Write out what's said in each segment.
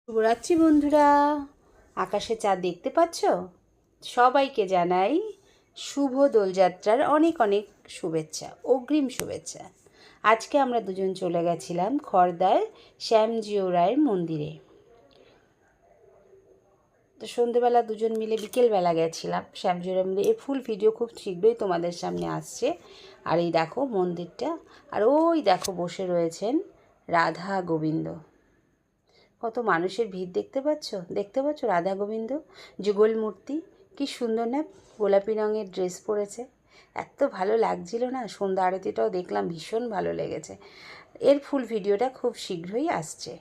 শুভরাত্রি বন্ধুরা, আকাশে চাঁদ দেখতে পাচ্ছ? সবাইকে জানাই শুভ দোলযাত্রার অনেক অনেক শুভেচ্ছা, অগ্রিম শুভেচ্ছা। আজকে আমরা দুজন চলে গেছিলাম খড়দার শ্যামজিও রায়ের মন্দিরে। তো সন্ধেবেলা দুজন মিলে বিকেলবেলা গেছিলাম শ্যামজিও রায়ের মন্দিরে। এই ফুল ভিডিও খুব শীঘ্রই তোমাদের সামনে আসছে। আর এই দেখো মন্দিরটা, আর ওই দেখো বসে রয়েছেন রাধা গোবিন্দ। কত মানুষের ভিড় দেখতে পাচ্ছ রাধা গোবিন্দ যুগল মূর্তি। কি সুন্দর না, গোলাপি রঙের ড্রেস পরেছে, এত ভালো লাগছিল না। সন্ধ্যা আরতিটাও দেখলাম, ভীষণ ভালো লেগেছে। এর ফুল ভিডিওটা খুব শীঘ্রই আসছে।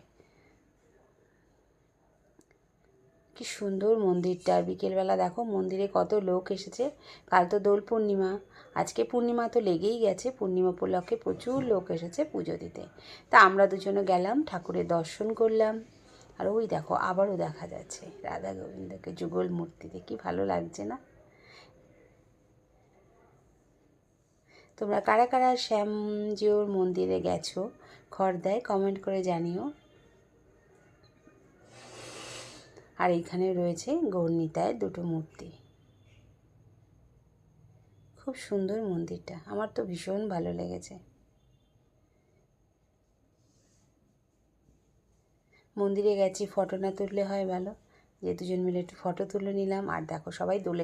কি সুন্দর মন্দিরটা। আর বিকেলবেলা দেখো মন্দিরে কত লোক এসেছে। কাল তো দোল পূর্ণিমা, আজকে পূর্ণিমা তো লেগেই গেছে। পূর্ণিমা উপলক্ষে প্রচুর লোক এসেছে পুজো দিতে। তা আমরা দুজনে গেলাম, ঠাকুরের দর্শন করলাম। আর ওই দেখো আবারও দেখা যাচ্ছে রাধা গোবিন্দকে যুগল মূর্তিতে, কি ভালো লাগছে না? তোমরা কারা কারা শ্যামজিওর মন্দিরে গেছো খড়দায় কমেন্ট করে জানিও। আর এখানে রয়েছে গৌরনীতায় দুটো মূর্তি। খুব সুন্দর মন্দিরটা, আমার তো ভীষণ ভালো লেগেছে। মন্দিরে গেছি, ফটো না তুললে হয় ভালো, যে দুজন মিলে একটু ফটো তুলে নিলাম। আর দেখো সবাই দোলে